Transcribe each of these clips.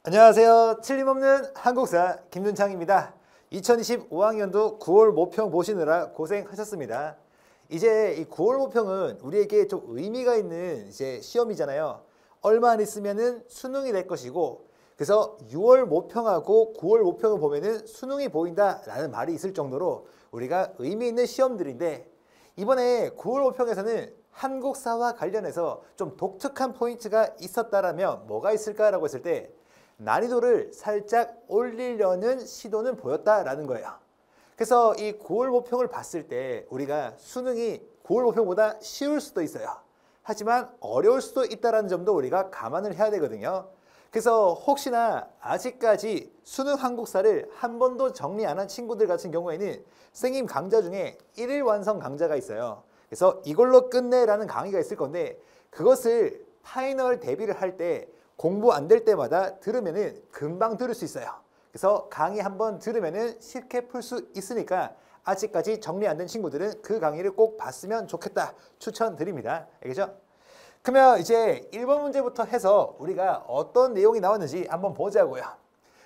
안녕하세요. 틀림없는 한국사 김준창입니다. 2025학년도 9월 모평 보시느라 고생하셨습니다. 이제 이 9월 모평은 우리에게 좀 의미가 있는 이제 시험이잖아요. 얼마 안 있으면은 수능이 될 것이고, 그래서 6월 모평하고 9월 모평을 보면은 수능이 보인다라는 말이 있을 정도로 우리가 의미 있는 시험들인데, 이번에 9월 모평에서는 한국사와 관련해서 좀 독특한 포인트가 있었다라면 뭐가 있을까라고 했을 때 난이도를 살짝 올리려는 시도는 보였다라는 거예요. 그래서 이 9월 모평을 봤을 때 우리가 수능이 9월 모평보다 쉬울 수도 있어요. 하지만 어려울 수도 있다는 점도 우리가 감안을 해야 되거든요. 그래서 혹시나 아직까지 수능 한국사를 한 번도 정리 안 한 친구들 같은 경우에는 선생님 강좌 중에 1일 완성 강좌가 있어요. 그래서 이걸로 끝내라는 강의가 있을 건데, 그것을 파이널 대비를 할 때 공부 안 될 때마다 들으면은 금방 들을 수 있어요. 그래서 강의 한번 들으면은 쉽게 풀 수 있으니까 아직까지 정리 안 된 친구들은 그 강의를 꼭 봤으면 좋겠다 추천드립니다. 알겠죠? 그러면 이제 1번 문제부터 해서 우리가 어떤 내용이 나왔는지 한번 보자고요.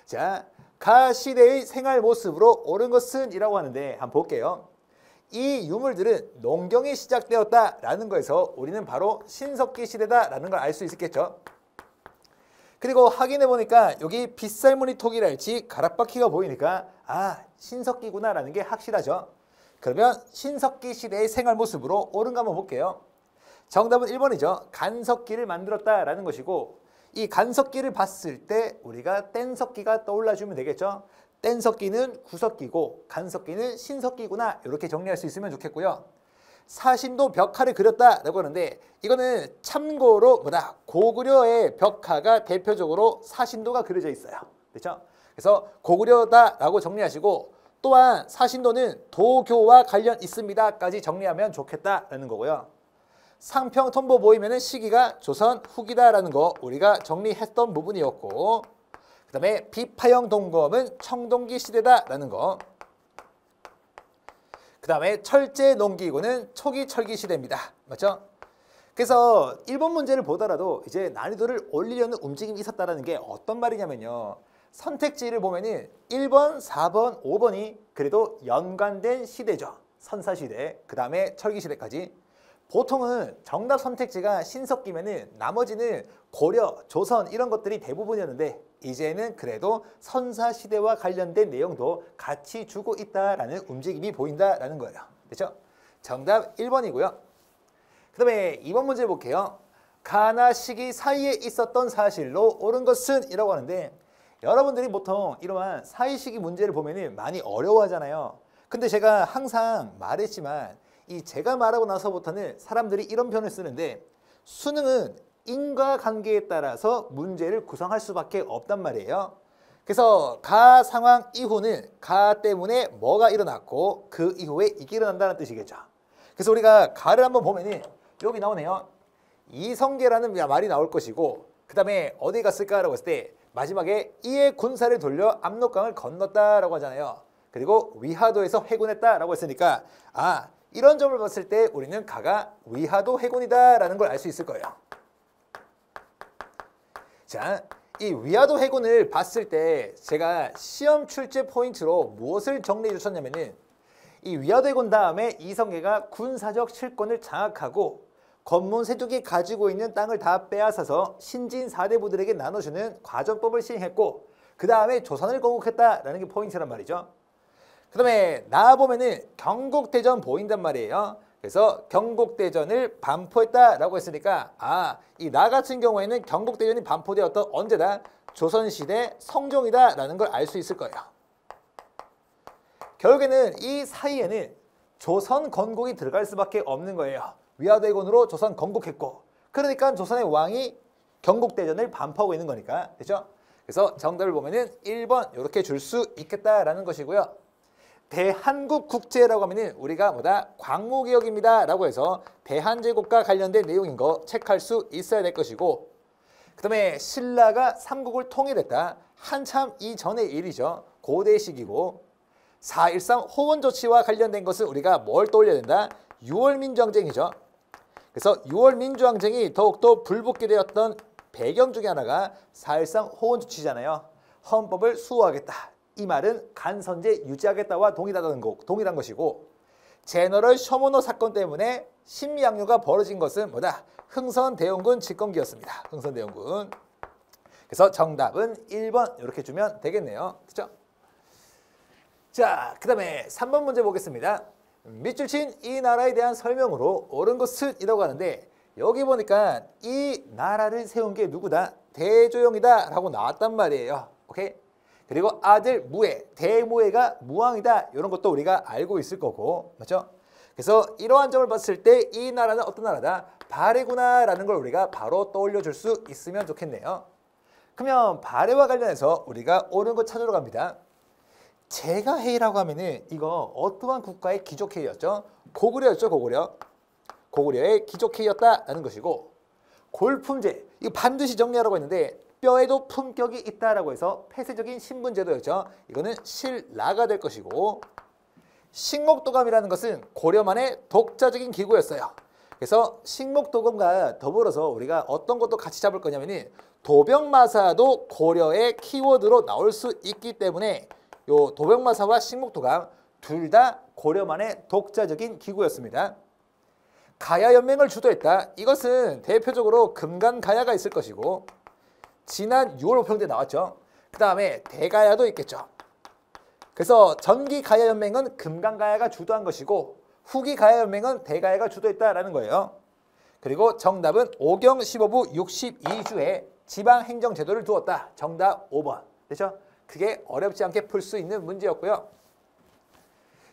자, 가 시대의 생활 모습으로 옳은 것은 이라고 하는데 한번 볼게요. 이 유물들은 농경이 시작되었다라는 거에서 우리는 바로 신석기 시대다라는 걸 알 수 있겠죠. 그리고 확인해 보니까 여기 빗살무늬 톡이랄지 가락바퀴가 보이니까 신석기구나라는 게 확실하죠. 그러면 신석기 시대의 생활 모습으로 옳은 거 한번 볼게요. 정답은 1번이죠. 간석기를 만들었다라는 것이고, 이 간석기를 봤을 때 우리가 뗀석기가 떠올라주면 되겠죠. 뗀석기는 구석기고 간석기는 신석기구나, 이렇게 정리할 수 있으면 좋겠고요. 사신도 벽화를 그렸다라고 하는데, 이거는 참고로 고구려의 벽화가 대표적으로 사신도가 그려져 있어요. 그렇죠? 그래서 고구려다라고 정리하시고, 또한 사신도는 도교와 관련 있습니다까지 정리하면 좋겠다라는 거고요. 상평통보 보이면은 시기가 조선 후기다라는 거 우리가 정리했던 부분이었고, 그 다음에 비파형 동검은 청동기 시대다라는 거, 그 다음에 철제 농기구는 초기 철기 시대입니다. 맞죠? 그래서 1번 문제를 보더라도 이제 난이도를 올리려는 움직임이 있었다는 게 어떤 말이냐면요. 선택지를 보면은 1번, 4번, 5번이 그래도 연관된 시대죠. 선사시대, 그 다음에 철기시대까지. 보통은 정답 선택지가 신석기면은 나머지는 고려, 조선 이런 것들이 대부분이었는데, 이제는 그래도 선사시대와 관련된 내용도 같이 주고 있다라는 움직임이 보인다라는 거예요. 그렇죠? 정답 1번이고요. 그 다음에 2번 문제 볼게요. 가나 시기 사이에 있었던 사실로 옳은 것은 이라고 하는데, 여러분들이 보통 이러한 사이 시기 문제를 보면은 많이 어려워하잖아요. 근데 제가 항상 말했지만, 이 제가 말하고 나서부터는 사람들이 이런 표현을 쓰는데, 수능은 인과관계에 따라서 문제를 구성할 수밖에 없단 말이에요. 그래서 가 상황 이후는 가 때문에 뭐가 일어났고 그 이후에 이게 일어난다는 뜻이겠죠. 그래서 우리가 가를 한번 보면은 여기 나오네요. 이성계라는 말이 나올 것이고, 그 다음에 어디 갔을까라고 했을 때 마지막에 이에 군사를 돌려 압록강을 건넜다라고 하잖아요. 그리고 위하도에서 회군했다라고 했으니까 이런 점을 봤을 때 우리는 가가 위하도 해군이다라는 걸 알 수 있을 거예요. 자, 이 위하도 해군을 봤을 때 제가 시험 출제 포인트로 무엇을 정리해 주셨냐면은, 이 위하도 해군 다음에 이성계가 군사적 실권을 장악하고 권문 세족이 가지고 있는 땅을 다 빼앗아서 신진 사대부들에게 나눠주는 과정법을 시행했고, 그 다음에 조선을 건국했다라는 게 포인트란 말이죠. 그 다음에 나와보면은 경국대전 보인단 말이에요. 그래서 경국대전을 반포했다라고 했으니까 이 나 같은 경우에는 경국대전이 반포되었던 언제다? 조선시대 성종이다라는 걸 알 수 있을 거예요. 결국에는 이 사이에는 조선 건국이 들어갈 수밖에 없는 거예요. 위하도 해군으로 조선 건국했고, 그러니까 조선의 왕이 경국대전을 반포하고 있는 거니까. 그렇죠? 그래서 정답을 보면은 1번 이렇게 줄 수 있겠다라는 것이고요. 대한국국제라고 하면은 우리가 광무개혁입니다 라고 해서 대한제국과 관련된 내용인 거 체크할 수 있어야 될 것이고, 그 다음에 신라가 삼국을 통일했다. 한참 이전의 일이죠. 고대 시기고, 4.13 호원조치와 관련된 것은 우리가 뭘 떠올려야 된다? 6월 민주항쟁이죠. 그래서 6월 민주항쟁이 더욱더 불붙게 되었던 배경 중에 하나가 사실상 호원 조치잖아요. 헌법을 수호하겠다. 이 말은 간선제 유지하겠다와 동일한 것이고 제너럴 셔머너 사건 때문에 심리학료가 벌어진 것은 뭐다? 흥선대원군 집권기였습니다. 흥선대원군. 그래서 정답은 1번 이렇게 주면 되겠네요. 그렇죠? 자, 그 다음에 3번 문제 보겠습니다. 밑줄 친 이 나라에 대한 설명으로 옳은 것은 이라고 하는데 여기 보니까 이 나라를 세운 게 누구다? 대조영이다 라고 나왔단 말이에요. 오케이? 그리고 아들 무해, 대무해가 무왕이다. 이런 것도 우리가 알고 있을 거고. 맞죠? 그래서 이러한 점을 봤을 때 이 나라는 어떤 나라다? 발해구나 라는 걸 우리가 바로 떠올려 줄 수 있으면 좋겠네요. 그러면 발해와 관련해서 우리가 옳은 것 찾으러 갑니다. 제가해이라고 하면은 이거 어떠한 국가의 귀족해였죠? 고구려였죠, 고구려. 고구려의 귀족해였다라는 것이고 골품제, 이거 반드시 정리하라고 했는데 뼈에도 품격이 있다라고 해서 폐쇄적인 신분제도였죠. 이거는 신라가 될 것이고 식목도감이라는 것은 고려만의 독자적인 기구였어요. 그래서 식목도감과 더불어서 우리가 어떤 것도 같이 잡을 거냐면은 도병마사도 고려의 키워드로 나올 수 있기 때문에 요 도병마사와 식목도감 둘 다 고려만의 독자적인 기구였습니다. 가야연맹을 주도했다. 이것은 대표적으로 금간가야가 있을 것이고 지난 6월 모평 때 나왔죠. 그 다음에 대가야도 있겠죠. 그래서 전기 가야연맹은 금간가야가 주도한 것이고 후기 가야연맹은 대가야가 주도했다라는 거예요. 그리고 정답은 오경 15부 62주에 지방행정제도를 두었다. 정답 5번. 됐죠? 그게 어렵지 않게 풀 수 있는 문제였고요.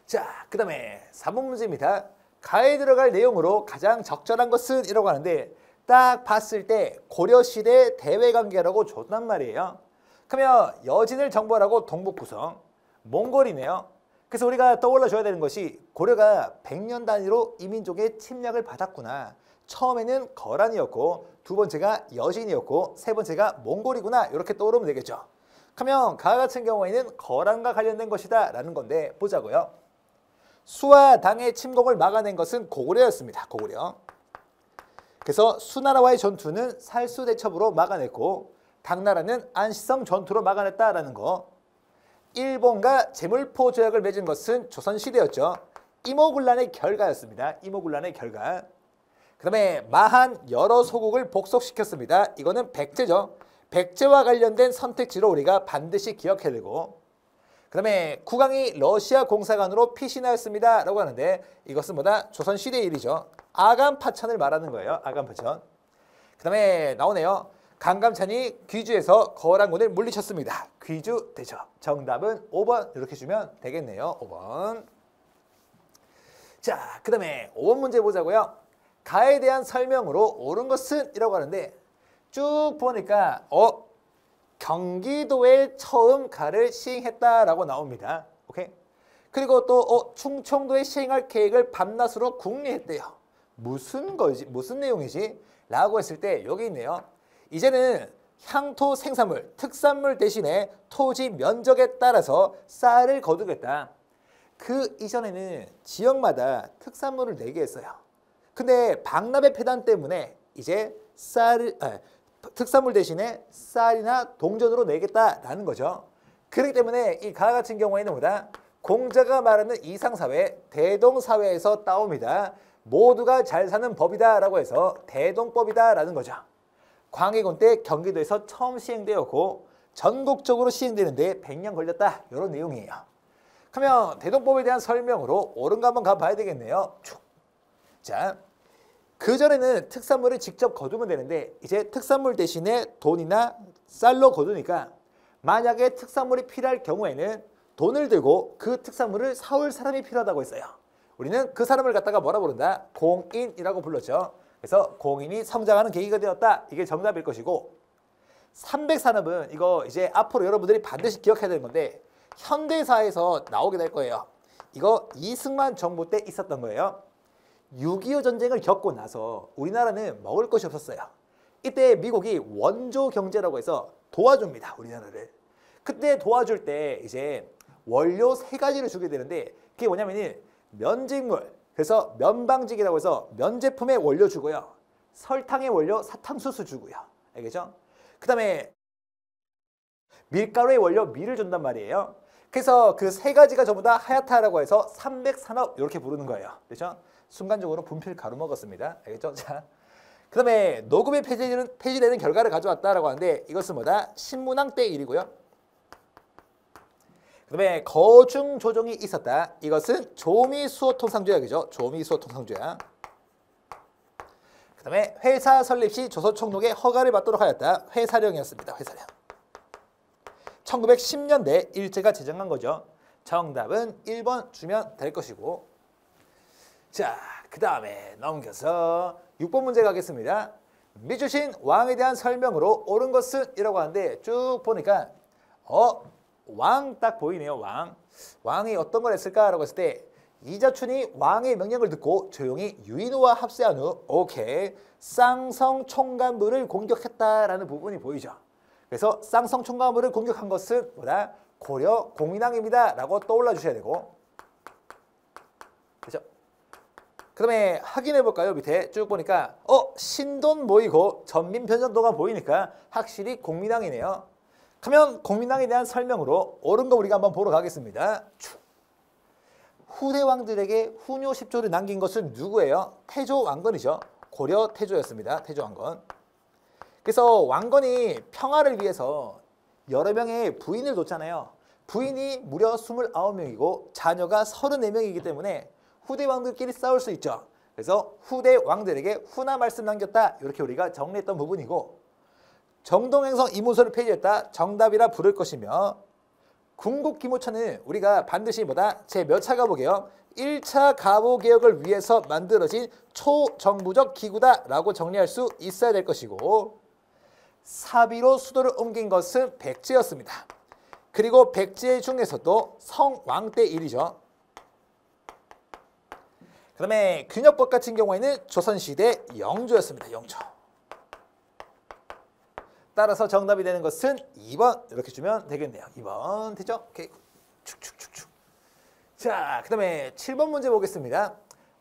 자, 그 다음에 3번 문제입니다. 가에 들어갈 내용으로 가장 적절한 것은 이라고 하는데 딱 봤을 때 고려시대 대외관계라고 줬단 말이에요. 그러면 여진을 정벌하고 동북구성, 몽골이네요. 그래서 우리가 떠올려줘야 되는 것이 고려가 100년 단위로 이민족의 침략을 받았구나. 처음에는 거란이었고 두 번째가 여진이었고 세 번째가 몽골이구나. 이렇게 떠오르면 되겠죠. 그러면 가 같은 경우에는 거란과 관련된 것이다 라는 건데 보자고요. 수와 당의 침공을 막아낸 것은 고구려였습니다. 고구려. 그래서 수나라와의 전투는 살수대첩으로 막아냈고 당나라는 안시성 전투로 막아냈다라는 거. 일본과 제물포 조약을 맺은 것은 조선시대였죠. 이모군란의 결과였습니다. 이모군란의 결과. 그 다음에 마한 여러 소국을 복속시켰습니다. 이거는 백제죠. 백제와 관련된 선택지로 우리가 반드시 기억해야 되고 그 다음에 국왕이 러시아 공사관으로 피신하였습니다 라고 하는데 이것은 뭐다? 조선시대의 일이죠. 아간파천을 말하는 거예요. 아간파천. 그 다음에 나오네요. 강감찬이 귀주에서 거란군을 물리쳤습니다. 귀주 되죠. 정답은 5번 이렇게 주면 되겠네요. 5번. 자, 그 다음에 5번 문제 보자고요. 가에 대한 설명으로 옳은 것은 이라고 하는데 쭉 보니까 경기도에 처음 가를 시행했다라고 나옵니다. 오케이? 그리고 또 충청도에 시행할 계획을 밤낮으로 궁리했대요. 무슨 거지? 무슨 내용이지? 라고 했을 때 여기 있네요. 이제는 향토 생산물, 특산물 대신에 토지 면적에 따라서 쌀을 거두겠다. 그 이전에는 지역마다 특산물을 내게 했어요. 근데 박람회 폐단 때문에 이제 특산물 대신에 쌀이나 동전으로 내겠다라는 거죠. 그렇기 때문에 이 가 같은 경우에는 뭐다? 공자가 말하는 이상사회, 대동사회에서 따옵니다. 모두가 잘 사는 법이다 라고 해서 대동법이다 라는 거죠. 광해군 때 경기도에서 처음 시행되었고 전국적으로 시행되는데 100년 걸렸다. 이런 내용이에요. 그러면 대동법에 대한 설명으로 옳은 거 한번 가봐야 되겠네요. 자, 그전에는 특산물을 직접 거두면 되는데 이제 특산물 대신에 돈이나 쌀로 거두니까 만약에 특산물이 필요할 경우에는 돈을 들고 그 특산물을 사올 사람이 필요하다고 했어요. 우리는 그 사람을 갖다가 뭐라 부른다? 공인이라고 불렀죠. 그래서 공인이 성장하는 계기가 되었다. 이게 정답일 것이고 300산업은 이거 이제 앞으로 여러분들이 반드시 기억해야 되는 건데 현대사에서 나오게 될 거예요. 이거 이승만 정부 때 있었던 거예요. 6.25 전쟁을 겪고 나서 우리나라는 먹을 것이 없었어요. 이때 미국이 원조 경제라고 해서 도와줍니다. 우리나라를. 그때 도와줄 때 이제 원료 3가지를 주게 되는데 그게 뭐냐면은 면직물, 그래서 면방직이라고 해서 면제품의 원료 주고요. 설탕의 원료 사탕수수 주고요. 알겠죠? 그 다음에 밀가루의 원료 밀을 준단 말이에요. 그래서 그 세 가지가 전부 다 하야타라고 해서 300산업 이렇게 부르는 거예요. 그렇죠? 순간적으로 분필 가루 먹었습니다. 알겠죠? 자, 그 다음에 녹음이 폐지되는 결과를 가져왔다라고 하는데 이것은 뭐다? 신문왕 때 일이고요. 그 다음에 거중 조정이 있었다. 이것은 조미수호통상조약이죠. 조미수호통상조약. 그 다음에 회사 설립 시 조선총독의 허가를 받도록 하였다. 회사령이었습니다. 회사령. 1910년대 일제가 제정한 거죠. 정답은 1번 주면 될 것이고. 자, 그 다음에 넘겨서 6번 문제 가겠습니다. 미주신 왕에 대한 설명으로 옳은 것은 이라고 하는데 쭉 보니까 왕 딱 보이네요. 왕이 어떤 걸 했을까라고 했을 때 이자춘이 왕의 명령을 듣고 조용히 유인우와 합세한 후 오케이 쌍성 총관부를 공격했다라는 부분이 보이죠. 그래서 쌍성 총관부를 공격한 것은 뭐다? 고려 공인왕입니다 라고 떠올라 주셔야 되고, 그렇죠? 그 다음에 확인해 볼까요? 밑에 쭉 보니까 신돈 보이고 전민변전도가 보이니까 확실히 공민왕이네요. 그러면 공민왕에 대한 설명으로 옳은 거 우리가 한번 보러 가겠습니다. 후대 왕들에게 후뇨 10조를 남긴 것은 누구예요? 태조 왕건이죠. 고려 태조였습니다. 태조 왕건. 그래서 왕건이 평화를 위해서 여러 명의 부인을 뒀잖아요. 부인이 무려 29명이고 자녀가 34명이기 때문에 후대 왕들끼리 싸울 수 있죠. 그래서 후대 왕들에게 후나 말씀 남겼다. 이렇게 우리가 정리했던 부분이고, 정동행성 이문서를 폐지했다. 정답이라 부를 것이며, 궁극기무처는 우리가 반드시 뭐다? 제 몇 차 가보게요. 1차 가보개혁을 위해서 만들어진 초정부적 기구다라고 정리할 수 있어야 될 것이고, 사비로 수도를 옮긴 것은 백제였습니다. 그리고 백제 중에서도 성왕 때 일이죠. 그 다음에 균역법 같은 경우에는 조선시대 영조였습니다. 영조. 따라서 정답이 되는 것은 2번 이렇게 주면 되겠네요. 2번 되죠? 오케이. 축축축축. 자, 그 다음에 7번 문제 보겠습니다.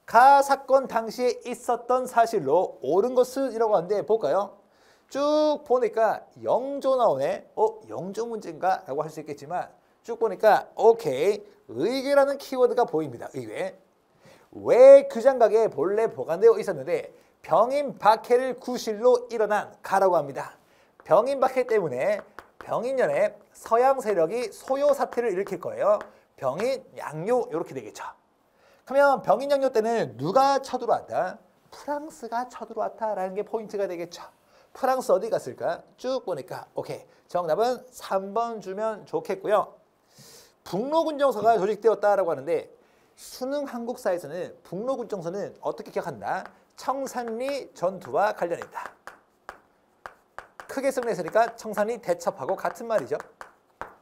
가 사건 당시에 있었던 사실로 옳은 것은 이라고 하는데 볼까요? 쭉 보니까 영조 나오네. 영조 문제인가? 라고 할 수 있겠지만 쭉 보니까 오케이. 의궤라는 키워드가 보입니다. 의궤. 왜 규장각에 본래 보관되어 있었는데 병인 박해를 구실로 일어난 가라고 합니다. 병인 박해 때문에 병인년에 서양 세력이 소요 사태를 일으킬 거예요. 병인 양요 이렇게 되겠죠. 그러면 병인 양요 때는 누가 쳐들어왔다? 프랑스가 쳐들어왔다라는 게 포인트가 되겠죠. 프랑스 어디 갔을까? 쭉 보니까 오케이. 정답은 3번 주면 좋겠고요. 북로군정서가 조직되었다라고 하는데 수능 한국사에서는 북로군정서는 어떻게 기억한다? 청산리 전투와 관련이 있다. 크게 승리했으니까 청산리 대첩하고 같은 말이죠.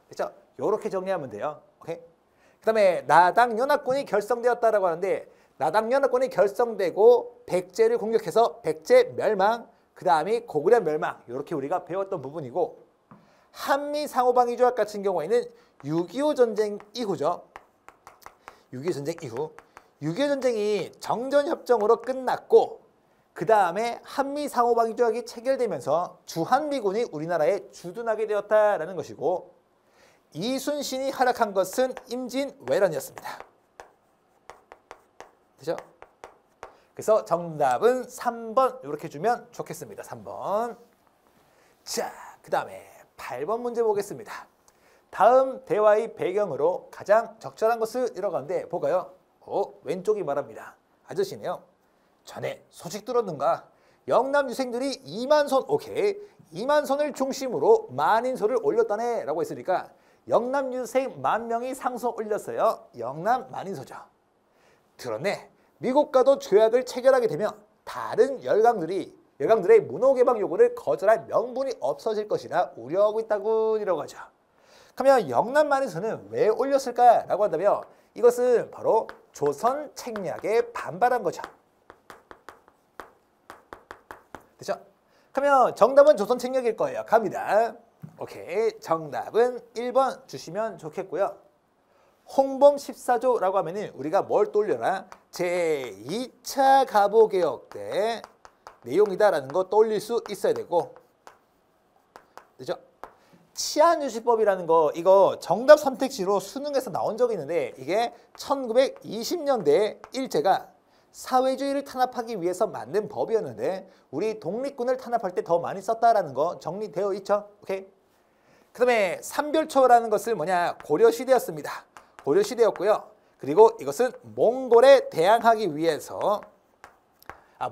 그렇죠? 이렇게 정리하면 돼요. 오케이? 그 다음에 나당연합군이 결성되었다라고 하는데 나당연합군이 결성되고 백제를 공격해서 백제 멸망, 그 다음이 고구려 멸망 이렇게 우리가 배웠던 부분이고, 한미상호방위조약 같은 경우에는 6.25 전쟁 이후죠. 6.25 전쟁 이후 6.25 전쟁이 정전협정으로 끝났고 그 다음에 한미상호방위조약이 체결되면서 주한미군이 우리나라에 주둔하게 되었다라는 것이고, 이순신이 활약한 것은 임진왜란이었습니다. 그죠? 그래서 정답은 3번 이렇게 주면 좋겠습니다. 3번. 자, 그 다음에 8번 문제 보겠습니다. 다음 대화의 배경으로 가장 적절한 것을 이뤄가는데 볼까요? 왼쪽이 말합니다. 아저씨네요. 전에 소식 들었는가? 영남 유생들이 2만손, 오케이. 2만손을 중심으로 만인소를 올렸다네 라고 했으니까 영남 유생 10,000명이 상소 올렸어요. 영남 만인소죠. 들었네. 미국과도 조약을 체결하게 되면 다른 열강들의 문호개방 요구를 거절할 명분이 없어질 것이라 우려하고 있다고 하죠. 그러면 영남 만인소는 왜 올렸을까라고 한다면 이것은 바로 조선 책략에 반발한 거죠. 됐죠? 그러면 정답은 조선 책략일 거예요. 갑니다. 오케이. 정답은 1번 주시면 좋겠고요. 홍범 14조라고 하면은 우리가 뭘 떠올려라? 제2차 가보개혁 때 내용이다라는 거 떠올릴 수 있어야 되고, 그죠? 치안유지법이라는 거 이거 정답 선택지로 수능에서 나온 적이 있는데 이게 1920년대에 일제가 사회주의를 탄압하기 위해서 만든 법이었는데 우리 독립군을 탄압할 때 더 많이 썼다라는 거 정리되어 있죠? 오케이? 그 다음에 삼별초라는 것을 뭐냐? 고려시대였습니다. 고려시대였고요. 그리고 이것은 몽골에 대항하기 위해서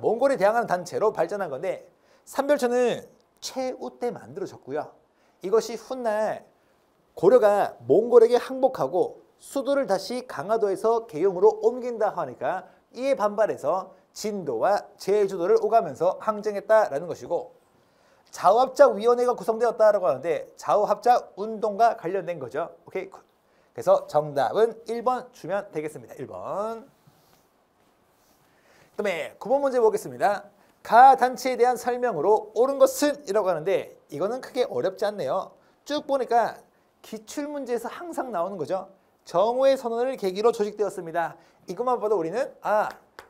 몽골에 대항하는 단체로 발전한 건데 삼별초는 최우 때 만들어졌고요. 이것이 훗날 고려가 몽골에게 항복하고 수도를 다시 강화도에서 계용으로 옮긴다 하니까 이에 반발해서 진도와 제주도를 오가면서 항쟁했다라는 것이고 좌우합작위원회가 구성되었다라고 하는데 좌우합작 운동과 관련된 거죠. 오케이. 그래서 정답은 1번 주면 되겠습니다. 1번. 그다음에 9번 문제 보겠습니다. 가 단체에 대한 설명으로 옳은 것은 이라고 하는데 이거는 크게 어렵지 않네요. 쭉 보니까 기출문제에서 항상 나오는 거죠. 정오의 선언을 계기로 조직되었습니다. 이것만 봐도 우리는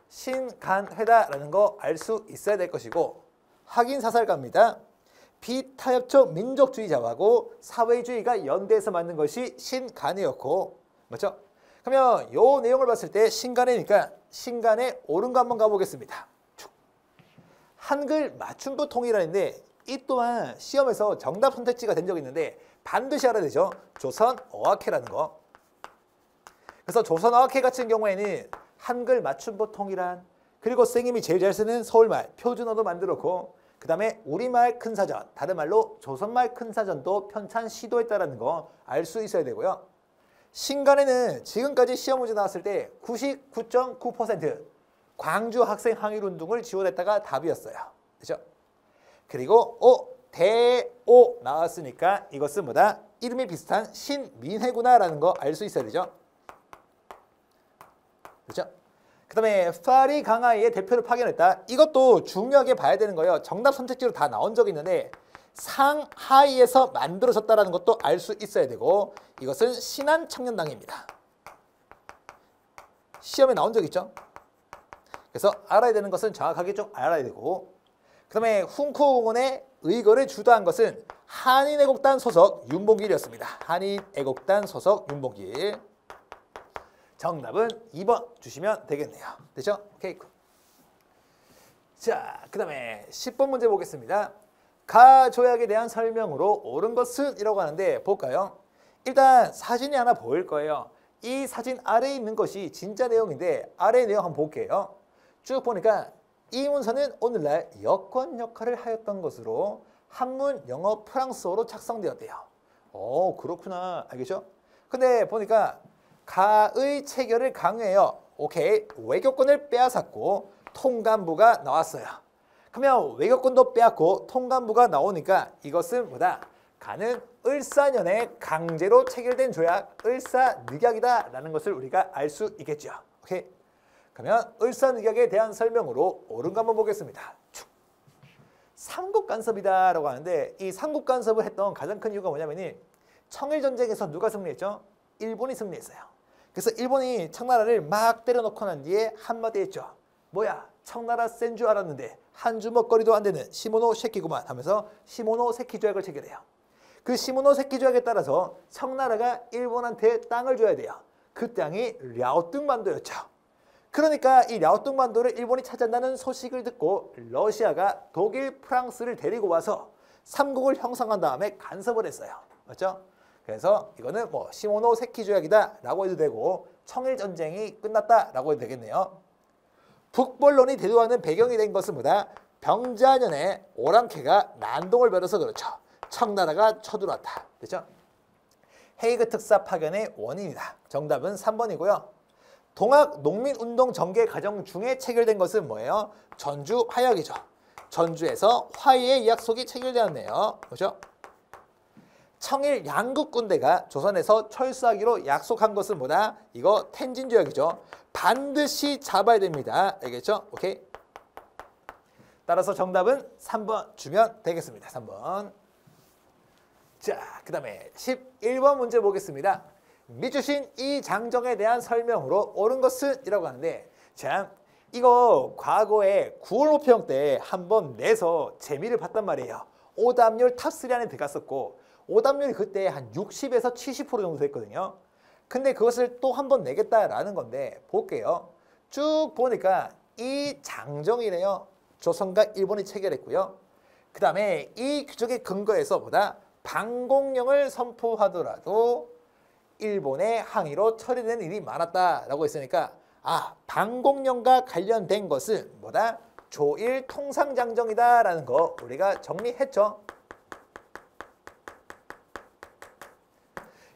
신간회다라는 거 알 수 있어야 될 것이고 학인사살가입니다. 비타협적 민족주의자하고 사회주의가 연대해서 만든 것이 신간회였고 맞죠? 그러면 요 내용을 봤을 때 신간회니까 신간회 옳은 거 한번 가보겠습니다. 한글 맞춤법 통일하는데 이 또한 시험에서 정답 선택지가 된 적이 있는데 반드시 알아야 되죠. 조선어학회라는 거. 그래서 조선어학회 같은 경우에는 한글 맞춤법 통일한 그리고 선생님이 제일 잘 쓰는 서울말 표준어도 만들었고 그 다음에 우리말 큰사전 다른 말로 조선말 큰사전도 편찬 시도했다는 거 알 수 있어야 되고요. 신간에는 지금까지 시험 문제 나왔을 때 99.9% 광주 학생 항일운동을 지원했다가 답이었어요. 그죠? 그리고 대오 나왔으니까 이것은 뭐다? 이름이 비슷한 신민회구나라는 거 알 수 있어야 되죠. 그렇죠? 그 다음에 파리 강하이의 대표를 파견했다. 이것도 중요하게 봐야 되는 거예요. 정답 선택지로 다 나온 적이 있는데 상하이에서 만들어졌다는 것도 알 수 있어야 되고 이것은 신한청년당입니다. 시험에 나온 적 있죠? 그래서 알아야 되는 것은 정확하게 좀 알아야 되고 그 다음에 훈쿠공원의 의거를 주도한 것은 한인애국단 소속 윤봉길이었습니다. 한인애국단 소속 윤봉길. 정답은 2번 주시면 되겠네요. 됐죠? 오케이. 자, 그 다음에 10번 문제 보겠습니다. 가조약에 대한 설명으로 옳은 것은 이라고 하는데 볼까요? 일단 사진이 하나 보일 거예요. 이 사진 아래에 있는 것이 진짜 내용인데 아래 내용 한번 볼게요. 쭉 보니까 이 문서는 오늘날 여권 역할을 하였던 것으로 한문, 영어, 프랑스어로 작성되었대요. 그렇구나. 알겠죠? 근데 보니까 가의 체결을 강요해요. 오케이. 외교권을 빼앗았고 통감부가 나왔어요. 그러면 외교권도 빼앗고 통감부가 나오니까 이것은 뭐다? 가는 을사년에 강제로 체결된 조약 을사늑약이다 라는 것을 우리가 알 수 있겠죠. 오케이. 그러면 을사늑약에 대한 설명으로 옳은 거 한번 보겠습니다. 삼국간섭이다 라고 하는데 이 삼국간섭을 했던 가장 큰 이유가 뭐냐면 청일전쟁에서 누가 승리했죠? 일본이 승리했어요. 그래서 일본이 청나라를 막 때려놓고 난 뒤에 한마디 했죠. 뭐야? 청나라 센 줄 알았는데 한 주먹거리도 안 되는 시모노세키구만 하면서 시모노세키 조약을 체결해요. 그 시모노세키 조약에 따라서 청나라가 일본한테 땅을 줘야 돼요. 그 땅이 랴오뚱반도였죠. 그러니까 이 랴오뚱반도를 일본이 차지한다는 소식을 듣고 러시아가 독일, 프랑스를 데리고 와서 삼국을 형성한 다음에 간섭을 했어요. 맞죠? 그래서 이거는 뭐 시모노세키 조약이다 라고 해도 되고 청일전쟁이 끝났다 라고 해도 되겠네요. 북벌론이 대두하는 배경이 된 것은 뭐다? 병자년에 오랑캐가 난동을 벌여서 그렇죠. 청나라가 쳐들어왔다. 됐죠? 헤이그 특사 파견의 원인이다. 정답은 3번이고요. 동학 농민운동 전개 과정 중에 체결된 것은 뭐예요? 전주 화약이죠. 전주에서 화해의 약속이 체결되었네요. 그렇죠? 청일 양국 군대가 조선에서 철수하기로 약속한 것은 뭐다? 이거 텐진 조약이죠. 반드시 잡아야 됩니다. 알겠죠? 오케이. 따라서 정답은 3번 주면 되겠습니다. 3번. 자, 그 다음에 11번 문제 보겠습니다. 밑주신 이 장정에 대한 설명으로 옳은 것은 이라고 하는데 자, 이거 과거에 9월 모평 때 한번 내서 재미를 봤단 말이에요. 오답률 탑3 안에 들어갔었고 오답률이 그때 한 60에서 70% 정도 됐거든요. 근데 그것을 또 한 번 내겠다라는 건데 볼게요. 쭉 보니까 이 장정이네요. 조선과 일본이 체결했고요. 그 다음에 이 규정에 근거해서 보다 방공령을 선포하더라도 일본의 항의로 처리되는 일이 많았다라고 했으니까 방공령과 관련된 것은 뭐다? 조일 통상장정이다라는 거 우리가 정리했죠.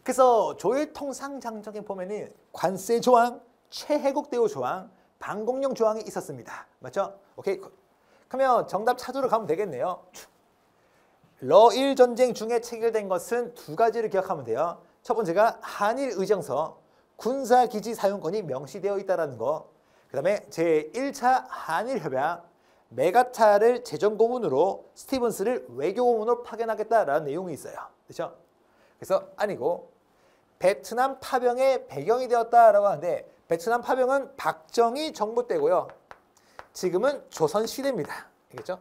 그래서 조일 통상장정에 보면은 관세 조항, 최혜국 대우 조항, 방공령 조항이 있었습니다. 맞죠? 오케이. 그러면 정답 찾으러 가면 되겠네요. 러일 전쟁 중에 체결된 것은 두 가지를 기억하면 돼요. 첫 번째가 한일 의정서, 군사기지 사용권이 명시되어 있다는 거. 그 다음에 제1차 한일협약, 메가타를 재정고문으로 스티븐스를 외교고문으로 파견하겠다라는 내용이 있어요. 그렇죠? 그래서 아니고 베트남 파병의 배경이 되었다라고 하는데 베트남 파병은 박정희 정부 때고요. 지금은 조선시대입니다. 알겠죠?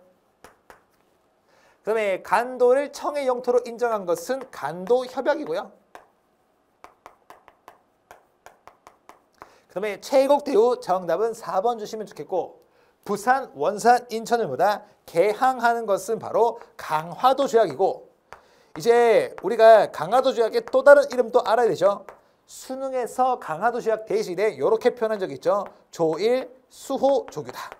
그 다음에 간도를 청해 영토로 인정한 것은 간도협약이고요. 그 다음에 최국 대우 정답은 4번 주시면 좋겠고 부산, 원산, 인천을 보다 개항하는 것은 바로 강화도 조약이고 이제 우리가 강화도 조약의 또 다른 이름도 알아야 되죠. 수능에서 강화도 조약 대신에 이렇게 표현한 적이 있죠. 조일 수호 조교다.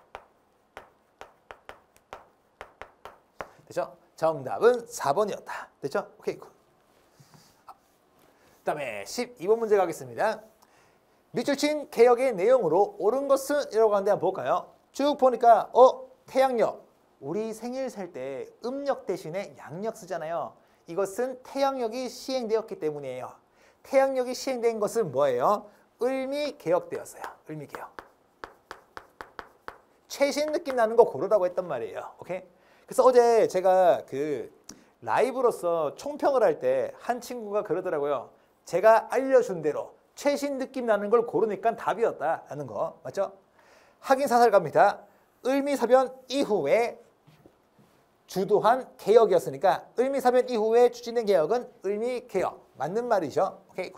됐죠? 정답은 4번이었다. 됐죠? 오케이. 그 다음에 12번 문제 가겠습니다. 밑줄친 개혁의 내용으로 옳은 것은 이라고 하는데 한번 볼까요? 쭉 보니까 태양력. 우리 생일 살 때 음력 대신에 양력 쓰잖아요. 이것은 태양력이 시행되었기 때문이에요. 태양력이 시행된 것은 뭐예요? 을미 개혁되었어요. 을미 개혁. 최신 느낌 나는 거 고르라고 했단 말이에요. 오케이? 그래서 어제 제가 그 라이브로서 총평을 할 때 한 친구가 그러더라고요. 제가 알려준 대로 최신 느낌 나는 걸 고르니까 답이었다라는 거. 맞죠? 확인사살 갑니다. 을미사변 이후에 주도한 개혁이었으니까 을미사변 이후에 추진된 개혁은 을미개혁. 맞는 말이죠. 오케이.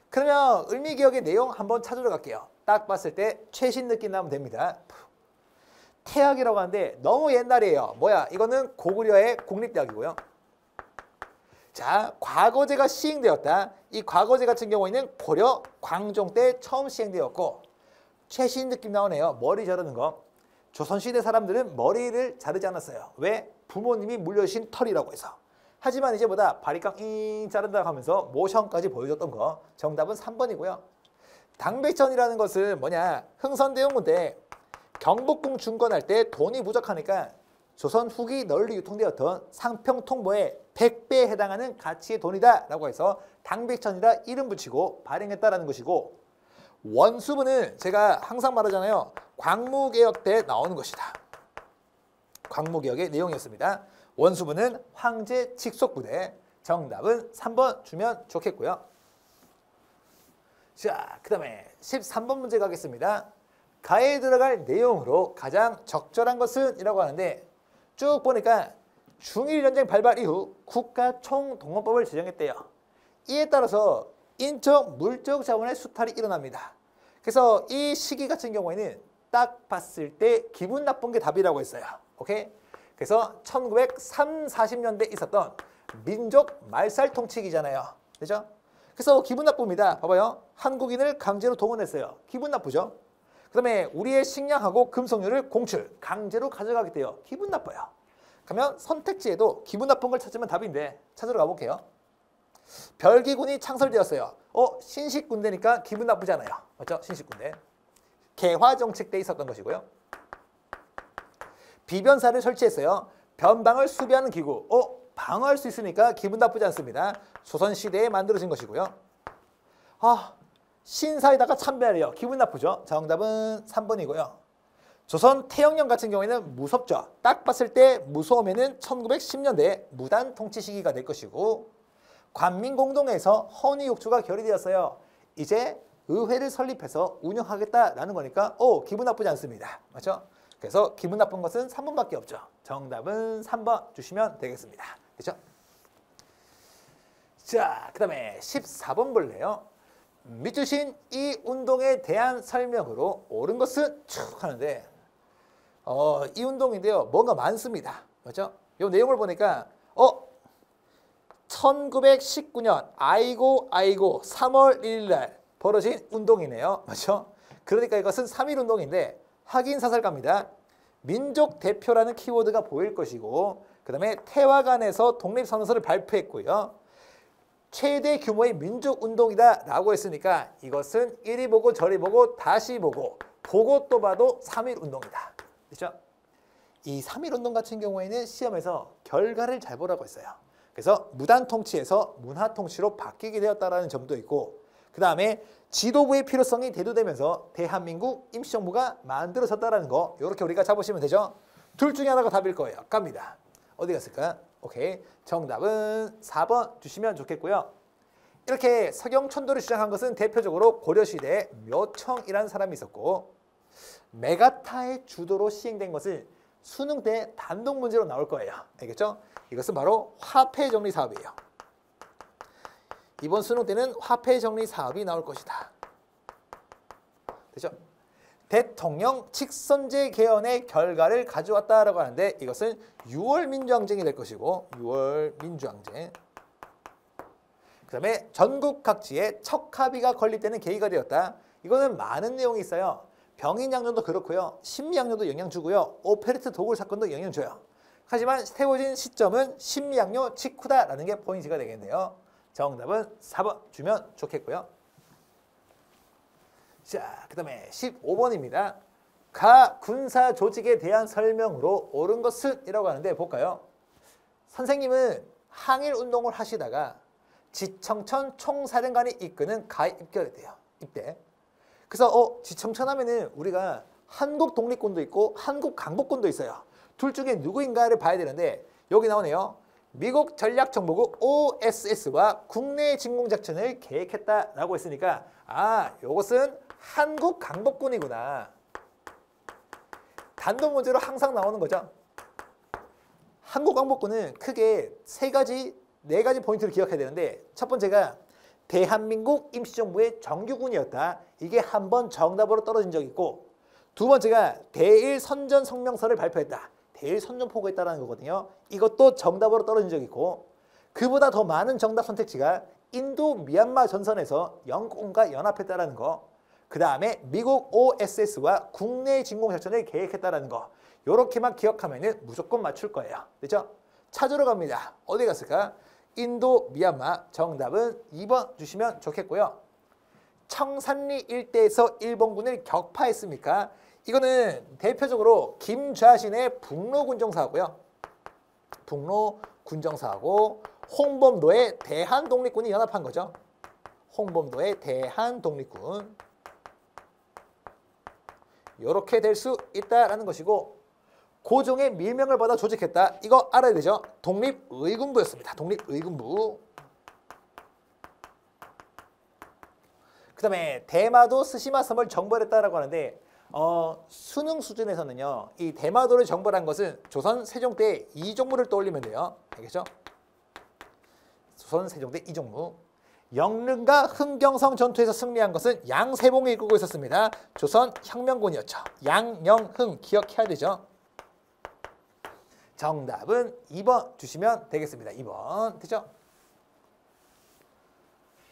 그러면 을미개혁의 내용 한번 찾으러 갈게요. 딱 봤을 때 최신 느낌 나면 됩니다. 태학이라고 하는데 너무 옛날이에요. 뭐야? 이거는 고구려의 국립대학이고요. 자, 과거제가 시행되었다. 이 과거제 같은 경우에는 고려, 광종 때 처음 시행되었고 최신 느낌 나오네요. 머리 자르는 거. 조선시대 사람들은 머리를 자르지 않았어요. 왜? 부모님이 물려주신 털이라고 해서. 하지만 이제 보다 바리깡 잉 자른다고 하면서 모션까지 보여줬던 거. 정답은 3번이고요. 당백천이라는 것은 뭐냐? 흥선대원군 때 경복궁 중건할 때 돈이 부족하니까 조선 후기 널리 유통되었던 상평통보의 100배에 해당하는 가치의 돈이다 라고 해서 당백천이라 이름 붙이고 발행했다라는 것이고 원수부는 제가 항상 말하잖아요. 광무개혁 때 나오는 것이다. 광무개혁의 내용이었습니다. 원수부는 황제 직속부대. 정답은 3번 주면 좋겠고요. 자, 그 다음에 13번 문제 가겠습니다. 가에 들어갈 내용으로 가장 적절한 것은 이라고 하는데 쭉 보니까 중일전쟁 발발 이후 국가총동원법을 제정했대요. 이에 따라서 인적, 물적 자원의 수탈이 일어납니다. 그래서 이 시기 같은 경우에는 딱 봤을 때 기분 나쁜 게 답이라고 했어요. 오케이? 그래서 1940년대에 있었던 민족 말살 통치기잖아요. 그죠? 그래서 기분 나쁩니다. 봐봐요. 한국인을 강제로 동원했어요. 기분 나쁘죠? 그 다음에 우리의 식량하고 금속류를 공출, 강제로 가져가게 돼요. 기분 나빠요. 그러면 선택지에도 기분 나쁜 걸 찾으면 답인데 찾으러 가볼게요. 별기군이 창설되었어요. 신식군대니까 기분 나쁘잖아요. 맞죠? 신식군대. 개화정책 때 있었던 것이고요. 비변사를 설치했어요. 변방을 수비하는 기구. 방어할 수 있으니까 기분 나쁘지 않습니다. 조선시대에 만들어진 것이고요. 신사에다가 참배하래요. 기분 나쁘죠? 정답은 3번이고요. 조선 태영령 같은 경우에는 무섭죠. 딱 봤을 때 무서우면은 1910년대 무단 통치 시기가 될 것이고 관민공동회에서 헌의육주가 결의되었어요. 이제 의회를 설립해서 운영하겠다라는 거니까 기분 나쁘지 않습니다. 맞죠? 그래서 기분 나쁜 것은 3번밖에 없죠. 정답은 3번 주시면 되겠습니다. 그렇죠? 자, 그 다음에 14번 볼래요. 밑주신 이 운동에 대한 설명으로 옳은 것은 쭉 하는데 이 운동인데요. 뭔가 많습니다. 맞죠? 이 내용을 보니까 1919년 아이고 3월 1일 날 벌어진 운동이네요. 맞죠? 그러니까 이것은 3.1 운동인데 확인 사설가입니다. 민족 대표라는 키워드가 보일 것이고 그 다음에 태화관에서 독립선언서를 발표했고요. 최대 규모의 민족운동이다 라고 했으니까 이것은 이리 보고 저리 보고 다시 보고 또 봐도 3.1 운동이다. 그렇죠? 이 3.1 운동 같은 경우에는 시험에서 결과를 잘 보라고 했어요. 그래서 무단통치에서 문화통치로 바뀌게 되었다는 점도 있고 그 다음에 지도부의 필요성이 대두되면서 대한민국 임시정부가 만들어졌다는 거 이렇게 우리가 잡으시면 되죠. 둘 중에 하나가 답일 거예요. 갑니다. 어디 갔을까? 오케이. 정답은 4번 주시면 좋겠고요. 이렇게 서경천도를 주장한 것은 대표적으로 고려시대에 묘청이라는 사람이 있었고 메가타의 주도로 시행된 것은 수능 때 단독 문제로 나올 거예요. 알겠죠? 이것은 바로 화폐 정리 사업이에요. 이번 수능 때는 화폐 정리 사업이 나올 것이다. 되죠? 대통령 직선제 개헌의 결과를 가져왔다라고 하는데 이것은 6월 민주항쟁이 될 것이고 6월 민주항쟁. 그 다음에 전국 각지에 척합의가 건립되는 계기가 되었다. 이거는 많은 내용이 있어요. 병인양요도 그렇고요. 심리양요도 영향 주고요. 오페레트 도굴 사건도 영향 줘요. 하지만 세워진 시점은 심리양요 직후다라는 게 포인트가 되겠네요. 정답은 4번 주면 좋겠고요. 자, 그 다음에 15번입니다. 가 군사 조직에 대한 설명으로 옳은 것은 이라고 하는데 볼까요? 선생님은 항일 운동을 하시다가 지청천 총사령관이 이끄는 가에 입결이 돼요. 입대. 그래서 지청천 하면은 우리가 한국 독립군도 있고 한국 강복군도 있어요. 둘 중에 누구인가를 봐야 되는데 여기 나오네요. 미국 전략정보국 OSS와 국내 진공작전을 계획했다라고 했으니까 이것은 한국 강복군이구나. 단독 문제로 항상 나오는 거죠. 한국 강복군은 크게 네 가지 포인트를 기억해야 되는데 첫 번째가 대한민국 임시정부의 정규군이었다. 이게 한 번 정답으로 떨어진 적이 있고 두 번째가 대일 선전 성명서를 발표했다. 대일 선전포고에 있다는 거거든요. 이것도 정답으로 떨어진 적이 있고 그보다 더 많은 정답 선택지가 인도 미얀마 전선에서 영국과 연합했다는 거. 그 다음에 미국 OSS와 국내 진공작전을 계획했다는 거. 요렇게만 기억하면 무조건 맞출 거예요. 그렇죠? 찾으러 갑니다. 어디 갔을까? 인도 미얀마. 정답은 2번 주시면 좋겠고요. 청산리 일대에서 일본군을 격파했습니까? 이거는 대표적으로 김좌신의 북로군정사하고요. 북로군정사하고 홍범도의 대한독립군이 연합한 거죠. 홍범도의 대한독립군. 이렇게 될 수 있다라는 것이고 고종의 밀명을 받아 조직했다. 이거 알아야 되죠. 독립의군부였습니다. 독립의군부. 그 다음에 대마도 스시마섬을 정벌했다라고 하는데 수능 수준에서는요. 이 대마도를 정벌한 것은 조선 세종 때 이종무를 떠올리면 돼요. 알겠죠? 조선 세종 때 이종무. 영릉과 흥경성 전투에서 승리한 것은 양세봉이 이끌고 있었습니다. 조선 혁명군이었죠. 양영흥 기억해야 되죠. 정답은 2번 주시면 되겠습니다. 2번 되죠?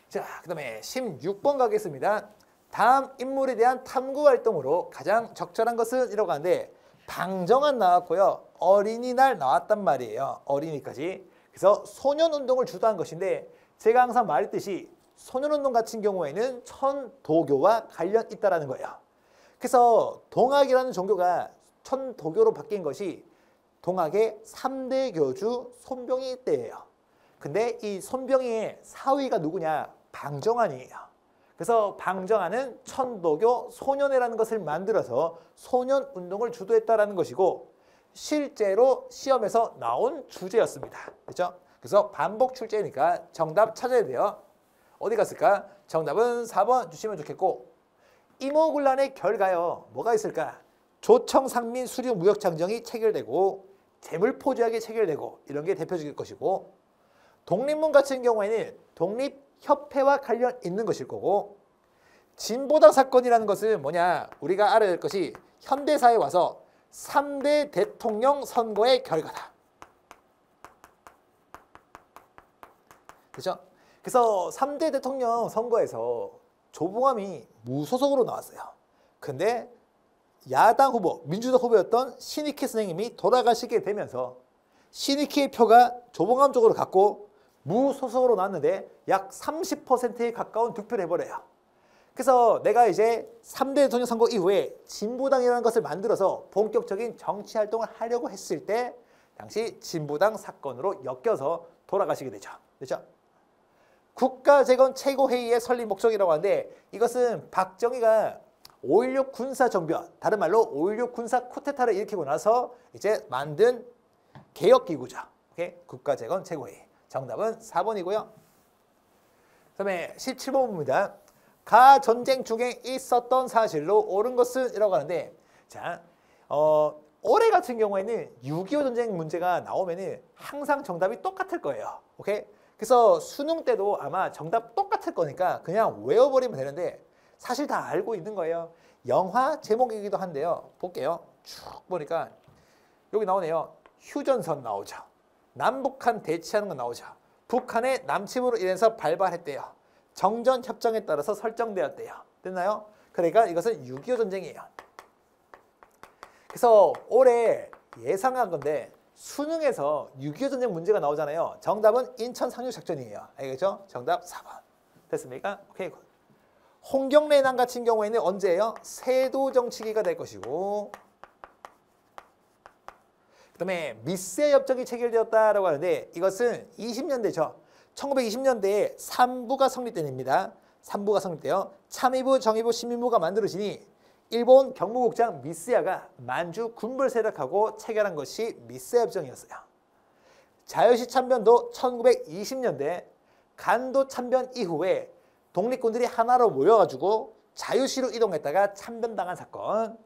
자, 그 다음에 16번 가겠습니다. 다음 인물에 대한 탐구 활동으로 가장 적절한 것은 이라고 하는데 방정환 나왔고요. 어린이날 나왔단 말이에요. 어린이까지. 그래서 소년운동을 주도한 것인데 제가 항상 말했듯이 소년운동 같은 경우에는 천도교와 관련 있다는 거예요. 그래서 동학이라는 종교가 천도교로 바뀐 것이 동학의 3대 교주 손병희 때예요. 근데 이 손병희의 사위가 누구냐? 방정환이에요. 그래서 방정환은 천도교 소년회라는 것을 만들어서 소년운동을 주도했다는 것이고 실제로 시험에서 나온 주제였습니다. 그렇죠? 그래서 반복 출제니까 정답 찾아야 돼요. 어디 갔을까? 정답은 4번 주시면 좋겠고 이모군란의 결과요. 뭐가 있을까? 조청 상민 수류 무역 장정이 체결되고 재물포조약이 체결되고 이런 게 대표적일 것이고, 독립문 같은 경우에는 독립협회와 관련 있는 것일 거고, 진보당 사건이라는 것은 뭐냐, 우리가 알아야 될 것이 현대사에 와서 3대 대통령 선거의 결과다. 그렇죠? 그래서 3대 대통령 선거에서 조봉암이 무소속으로 나왔어요. 근데 야당 후보, 민주당 후보였던 신익희 선생님이 돌아가시게 되면서 신익희의 표가 조봉암 쪽으로 갔고 무소속으로 나왔는데 약 30%에 가까운 득표를 해버려요. 그래서 내가 이제 3대 대통령 선거 이후에 진보당이라는 것을 만들어서 본격적인 정치 활동을 하려고 했을 때 당시 진보당 사건으로 엮여서 돌아가시게 되죠. 그렇죠? 국가재건 최고회의의 설립 목적이라고 하는데, 이것은 박정희가 5.16 군사정변, 다른 말로 5.16 군사 쿠데타를 일으키고 나서 이제 만든 개혁기구죠. 오케이? 국가재건 최고회의. 정답은 4번이고요. 그다음에 17번입니다. 가 전쟁 중에 있었던 사실로 옳은 것은 이라고 하는데, 자, 올해 같은 경우에는 6.25 전쟁 문제가 나오면은 항상 정답이 똑같을 거예요. 오케이? 그래서 수능 때도 아마 정답 똑같을 거니까 그냥 외워버리면 되는데 사실 다 알고 있는 거예요. 영화 제목이기도 한데요. 볼게요. 쭉 보니까 여기 나오네요. 휴전선 나오죠. 남북한 대치하는 거 나오죠. 북한의 남침으로 인해서 발발했대요. 정전협정에 따라서 설정되었대요. 됐나요? 그러니까 이것은 6.25 전쟁이에요. 그래서 올해 예상한 건데 수능에서 6.25 전쟁 문제가 나오잖아요. 정답은 인천 상륙작전이에요. 알겠죠? 정답 4번. 됐습니까? 오케이. 홍경래난 같은 경우에는 언제예요? 세도 정치기가 될 것이고, 그 다음에 미세 협정이 체결되었다라고 하는데 이것은 20년대죠. 1920년대에 3부가 성립됩니다. 3부가 성립돼요. 참의부, 정의부, 신민부가 만들어지니 일본 경무국장 미스야가 만주 군벌 세력하고 체결한 것이 미세협정이었어요. 자유시 참변도 1920년대 간도 참변 이후에 독립군들이 하나로 모여가지고 자유시로 이동했다가 참변당한 사건.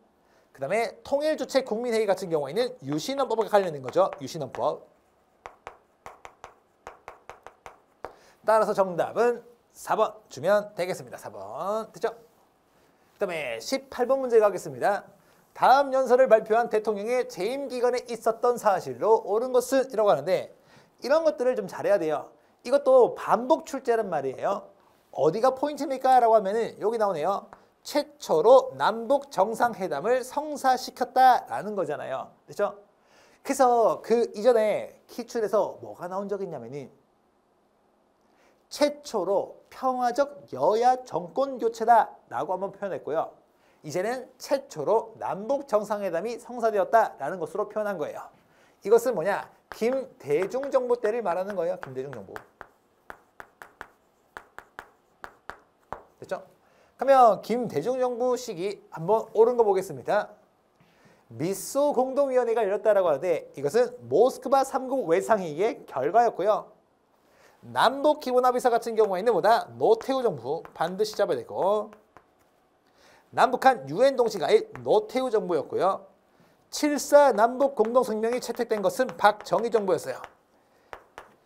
그 다음에 통일주체 국민회의 같은 경우에는 유신헌법과 관련된 거죠. 유신헌법. 따라서 정답은 4번 주면 되겠습니다. 4번. 됐죠? 그 다음에 18번 문제 가겠습니다. 다음 연설을 발표한 대통령의 재임 기간에 있었던 사실로 옳은 것은 이라고 하는데, 이런 것들을 좀 잘해야 돼요. 이것도 반복 출제란 말이에요. 어디가 포인트입니까? 라고 하면은 여기 나오네요. 최초로 남북 정상회담을 성사시켰다라는 거잖아요. 그렇죠? 그래서 그 이전에 기출에서 뭐가 나온 적이 있냐면은 최초로 평화적 여야 정권 교체다라고 한번 표현했고요. 이제는 최초로 남북 정상회담이 성사되었다라는 것으로 표현한 거예요. 이것은 뭐냐? 김대중 정부 때를 말하는 거예요. 김대중 정부. 됐죠? 그러면 김대중 정부 시기 한번 옳은 거 보겠습니다. 미소 공동위원회가 열렸다라고 하는데 이것은 모스크바 3국 외상회의의 결과였고요. 남북 기본합의서 같은 경우에는 뭐다? 노태우 정부 반드시 잡아야 되고, 남북한 유엔 동시가일 노태우 정부였고요. 7.4 남북 공동성명이 채택된 것은 박정희 정부였어요.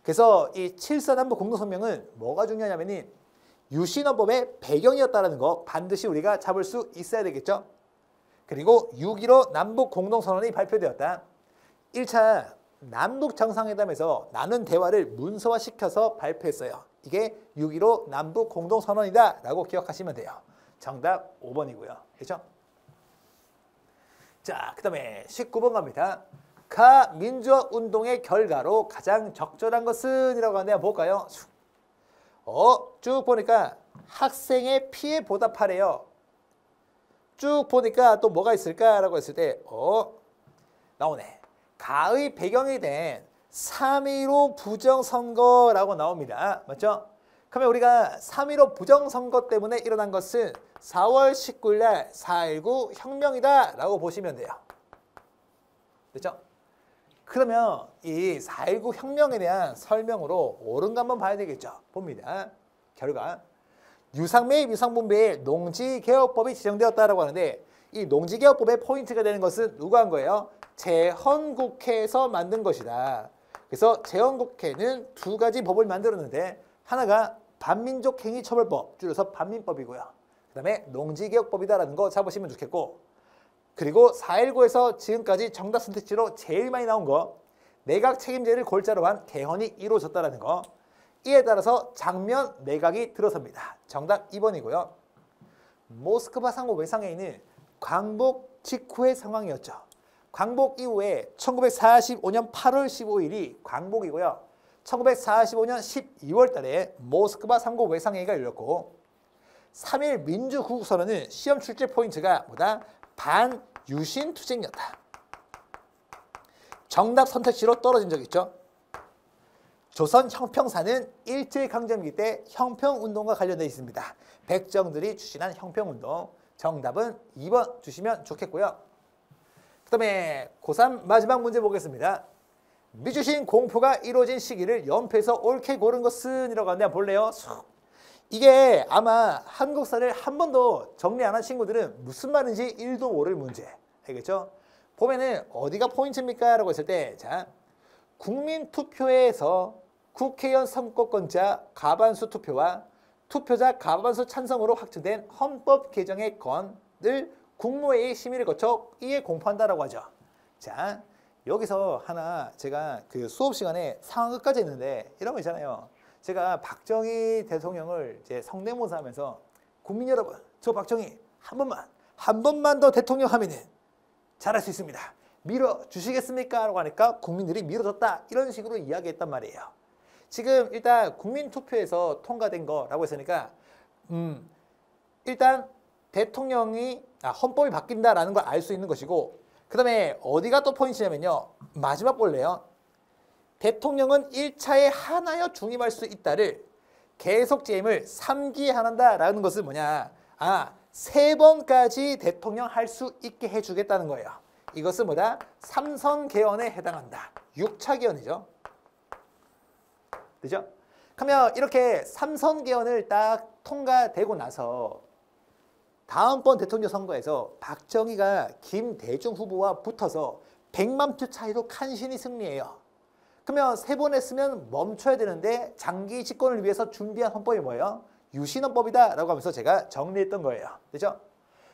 그래서 이 7.4 남북 공동성명은 뭐가 중요하냐면은 유신헌법의 배경이었다는 거 반드시 우리가 잡을 수 있어야 되겠죠. 그리고 6.15 남북 공동선언이 발표되었다. 1차 남북 정상회담에서 나눈 대화를 문서화시켜서 발표했어요. 이게 6.15 남북 공동선언이다 라고 기억하시면 돼요. 정답 5번이고요. 그렇죠? 자, 그 다음에 19번 갑니다. 가 민주화 운동의 결과로 가장 적절한 것은 이라고 하는데 볼까요? 쭉 보니까 학생의 피해 보답하래요. 쭉 보니까 또 뭐가 있을까라고 했을 때 나오네. 가의 배경이 된 3.15 부정선거라고 나옵니다. 맞죠? 그러면 우리가 3.15 부정선거 때문에 일어난 것은 4월 19일 날 4.19 혁명이다 라고 보시면 돼요. 됐죠? 그러면 이 4.19 혁명에 대한 설명으로 옳은 거 한번 봐야 되겠죠. 봅니다. 결과 유상매입 유상분배의 농지개혁법이 지정되었다라고 하는데 이 농지개혁법의 포인트가 되는 것은 누가 한 거예요? 재헌국회에서 만든 것이다. 그래서 재헌국회는 두 가지 법을 만들었는데 하나가 반민족행위처벌법, 줄여서 반민법이고요. 그 다음에 농지개혁법이다라는 거 잡으시면 좋겠고, 그리고 4.19에서 지금까지 정답 선택지로 제일 많이 나온 거, 내각 책임제를 골자로 한 개헌이 이루어졌다는 거, 이에 따라서 장면 내각이 들어섭니다. 정답 2번이고요. 모스크바 상고 외상에 있는 광복 직후의 상황이었죠. 광복 이후에 1945년 8월 15일이 광복이고요. 1945년 12월 달에 모스크바 상고 외상회의가 열렸고 3.1 민주구국선언은 시험 출제 포인트가 뭐다? 반유신투쟁이었다. 정답 선택지로 떨어진 적 있죠. 조선 형평사는 일제강점기 때 형평운동과 관련되어 있습니다. 백정들이 추진한 형평운동. 정답은 2번 주시면 좋겠고요. 그 다음에 고3 마지막 문제 보겠습니다. 미주신 공포가 이루어진 시기를 연표에서 옳게 고른 것은? 이라고 하는데 볼래요? 이게 아마 한국사를 한 번도 정리 안 한 친구들은 무슨 말인지 1도 모를 문제. 알겠죠? 보면은 어디가 포인트입니까? 라고 했을 때, 자, 국민투표에서 국회의원 선거권자 과반수 투표와 투표자 과반수 찬성으로 확정된 헌법 개정의 건을 국무회의 심의를 거쳐 이에 공포한다라고 하죠. 자, 여기서 하나 제가 그 수업 시간에 상황극까지 했는데 이런 거 있잖아요. 제가 박정희 대통령을 이제 성대모사 하면서 국민 여러분, 저 박정희 한 번만 더 대통령 하면은 잘할 수 있습니다. 밀어주시겠습니까? 라고 하니까 국민들이 밀어줬다. 이런 식으로 이야기했단 말이에요. 지금 일단 국민투표에서 통과된 거라고 했으니까 일단 대통령이 헌법이 바뀐다라는 걸 알 수 있는 것이고 그 다음에 어디가 또 포인트냐면요. 마지막 볼래요. 대통령은 1차에 하나여 중임할 수 있다를 계속 재임을 3기에 한다라는 것은 뭐냐. 3번까지 대통령 할 수 있게 해주겠다는 거예요. 이것은 뭐다? 3선 개헌에 해당한다. 6차 개헌이죠. 그죠? 그러면 이렇게 3선 개헌을 딱 통과되고 나서 다음번 대통령 선거에서 박정희가 김대중 후보와 붙어서 100만 표 차이로 간신히 승리해요. 그러면 3번 했으면 멈춰야 되는데 장기 집권을 위해서 준비한 헌법이 뭐예요? 유신헌법이다 라고 하면서 제가 정리했던 거예요. 그죠?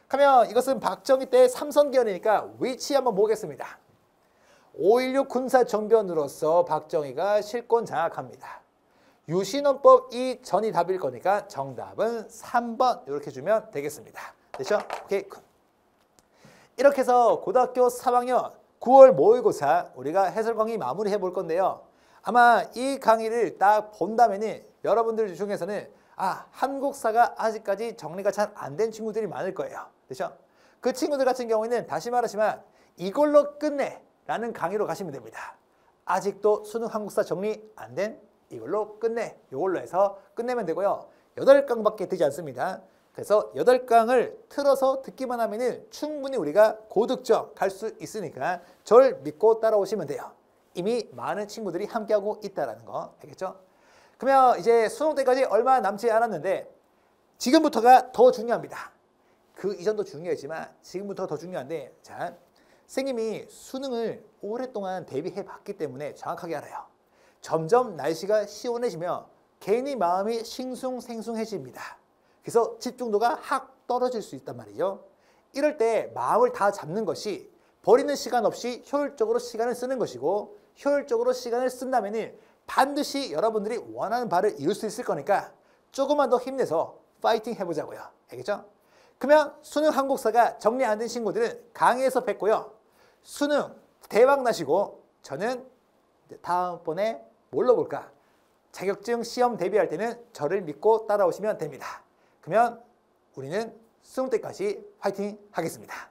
그러면 이것은 박정희 때 3선 개헌이니까 위치 한번 보겠습니다. 5.16 군사정변으로서 박정희가 실권 장악합니다. 유신헌법 이전이 답일 거니까 정답은 3번 이렇게 주면 되겠습니다. 됐죠? 오케이. 이렇게 해서 고등학교 3학년 9월 모의고사 우리가 해설 강의 마무리해 볼 건데요. 아마 이 강의를 딱 본다면은 여러분들 중에서는 한국사가 아직까지 정리가 잘 안 된 친구들이 많을 거예요. 됐죠? 그 친구들 같은 경우에는 다시 말하지만 이걸로 끝내 라는 강의로 가시면 됩니다. 아직도 수능 한국사 정리 안 된 이걸로 끝내. 이걸로 해서 끝내면 되고요. 8강밖에 되지 않습니다. 그래서 8강을 틀어서 듣기만 하면은 충분히 우리가 고득점 갈 수 있으니까 절 믿고 따라오시면 돼요. 이미 많은 친구들이 함께하고 있다는 거 알겠죠? 그러면 이제 수능 때까지 얼마 남지 않았는데 지금부터가 더 중요합니다. 그 이전도 중요했지만 지금부터 더 중요한데 자, 선생님이 수능을 오랫동안 대비해 봤기 때문에 정확하게 알아요. 점점 날씨가 시원해지면 괜히 마음이 싱숭생숭해집니다. 그래서 집중도가 확 떨어질 수 있단 말이죠. 이럴 때 마음을 다 잡는 것이 버리는 시간 없이 효율적으로 시간을 쓰는 것이고 효율적으로 시간을 쓴다면 반드시 여러분들이 원하는 바를 이룰 수 있을 거니까 조금만 더 힘내서 파이팅 해보자고요. 알겠죠? 그러면 수능 한국사가 정리 안 된 친구들은 강의에서 뵙고요. 수능 대박 나시고 저는 다음번에 뭘로 볼까? 자격증 시험 대비할 때는 저를 믿고 따라오시면 됩니다. 그러면 우리는 수능 때까지 파이팅 하겠습니다.